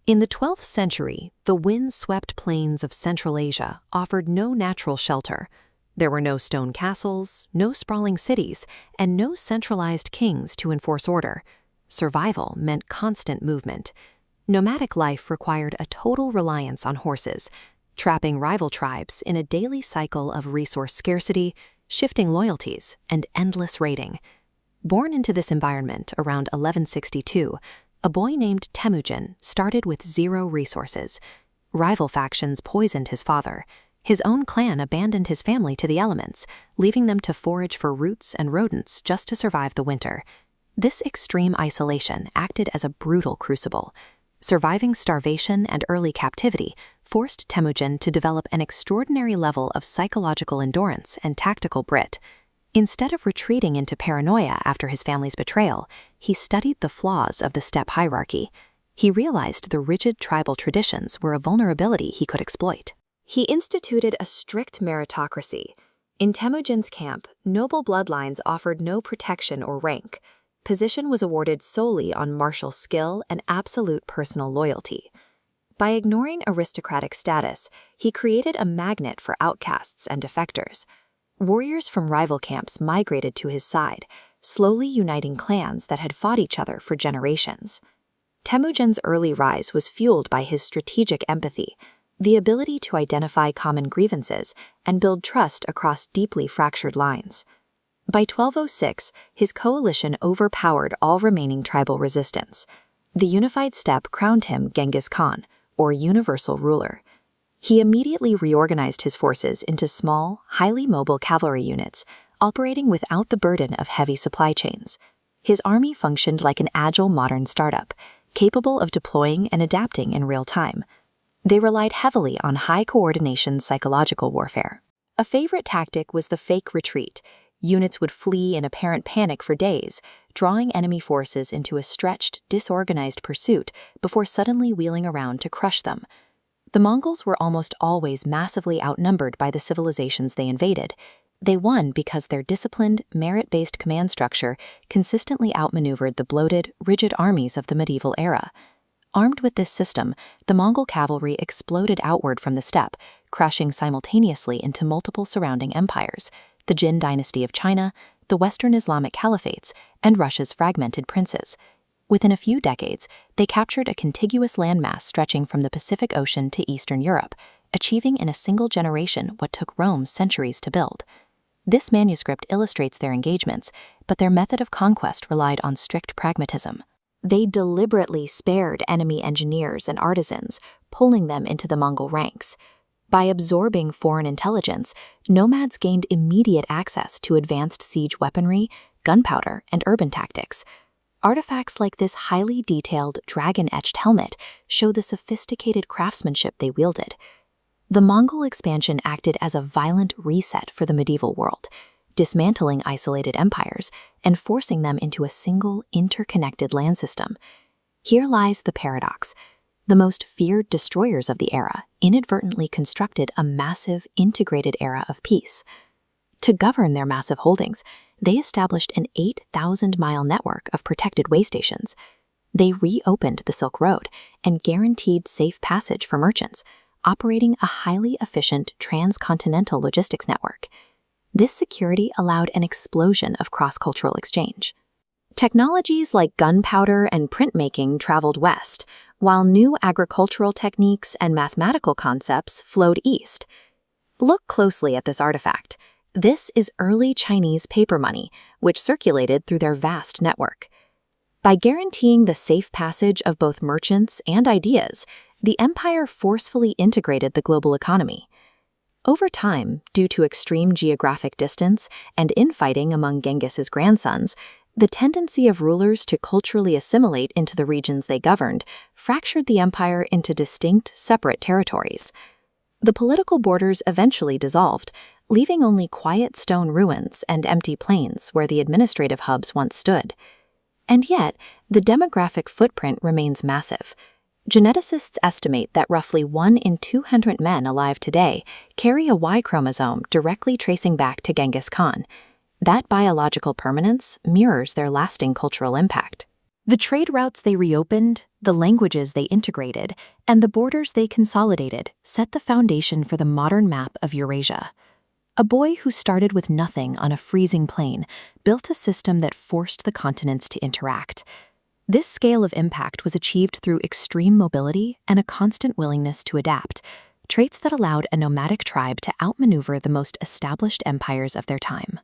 In the 12th century, the wind-swept plains of Central Asia offered no natural shelter. There were no stone castles, no sprawling cities, and no centralized kings to enforce order. Survival meant constant movement. Nomadic life required a total reliance on horses, trapping rival tribes in a daily cycle of resource scarcity, shifting loyalties, and endless raiding. Born into this environment around 1162, a boy named Temujin started with zero resources. Rival factions poisoned his father. His own clan abandoned his family to the elements, leaving them to forage for roots and rodents just to survive the winter. This extreme isolation acted as a brutal crucible. Surviving starvation and early captivity forced Temujin to develop an extraordinary level of psychological endurance and tactical grit. Instead of retreating into paranoia after his family's betrayal, he studied the flaws of the steppe hierarchy. He realized the rigid tribal traditions were a vulnerability he could exploit. He instituted a strict meritocracy. In Temujin's camp, noble bloodlines offered no protection or rank. Position was awarded solely on martial skill and absolute personal loyalty. By ignoring aristocratic status, he created a magnet for outcasts and defectors. Warriors from rival camps migrated to his side, slowly uniting clans that had fought each other for generations. Temujin's early rise was fueled by his strategic empathy, the ability to identify common grievances and build trust across deeply fractured lines. By 1206, his coalition overpowered all remaining tribal resistance. The unified steppe crowned him Genghis Khan, or universal ruler. He immediately reorganized his forces into small, highly mobile cavalry units, operating without the burden of heavy supply chains. His army functioned like an agile modern startup, capable of deploying and adapting in real time. They relied heavily on high-coordination psychological warfare. A favorite tactic was the fake retreat. Units would flee in apparent panic for days, drawing enemy forces into a stretched, disorganized pursuit before suddenly wheeling around to crush them. The Mongols were almost always massively outnumbered by the civilizations they invaded. They won because their disciplined, merit-based command structure consistently outmaneuvered the bloated, rigid armies of the medieval era. Armed with this system, the Mongol cavalry exploded outward from the steppe, crashing simultaneously into multiple surrounding empires: the Jin dynasty of China, the Western Islamic caliphates, and Russia's fragmented princes. Within a few decades, they captured a contiguous landmass stretching from the Pacific Ocean to Eastern Europe, achieving in a single generation what took Rome centuries to build. This manuscript illustrates their engagements, but their method of conquest relied on strict pragmatism. They deliberately spared enemy engineers and artisans, pulling them into the Mongol ranks. By absorbing foreign intelligence, nomads gained immediate access to advanced siege weaponry, gunpowder, and urban tactics. Artifacts like this highly detailed, dragon-etched helmet show the sophisticated craftsmanship they wielded. The Mongol expansion acted as a violent reset for the medieval world, dismantling isolated empires and forcing them into a single, interconnected land system. Here lies the paradox. The most feared destroyers of the era inadvertently constructed a massive, integrated era of peace. To govern their massive holdings, they established an 8,000-mile network of protected way stations. They reopened the Silk Road and guaranteed safe passage for merchants, operating a highly efficient transcontinental logistics network. This security allowed an explosion of cross-cultural exchange. Technologies like gunpowder and printmaking traveled west, while new agricultural techniques and mathematical concepts flowed east. Look closely at this artifact. This is early Chinese paper money, which circulated through their vast network. By guaranteeing the safe passage of both merchants and ideas, the empire forcefully integrated the global economy. Over time, due to extreme geographic distance and infighting among Genghis's grandsons, the tendency of rulers to culturally assimilate into the regions they governed fractured the empire into distinct, separate territories. The political borders eventually dissolved, leaving only quiet stone ruins and empty plains where the administrative hubs once stood. And yet, the demographic footprint remains massive. Geneticists estimate that roughly 1 in 200 men alive today carry a Y chromosome directly tracing back to Genghis Khan. That biological permanence mirrors their lasting cultural impact. The trade routes they reopened, The languages they integrated and the borders they consolidated set the foundation for the modern map of Eurasia. A boy who started with nothing on a freezing plain built a system that forced the continents to interact. This scale of impact was achieved through extreme mobility and a constant willingness to adapt, traits that allowed a nomadic tribe to outmaneuver the most established empires of their time.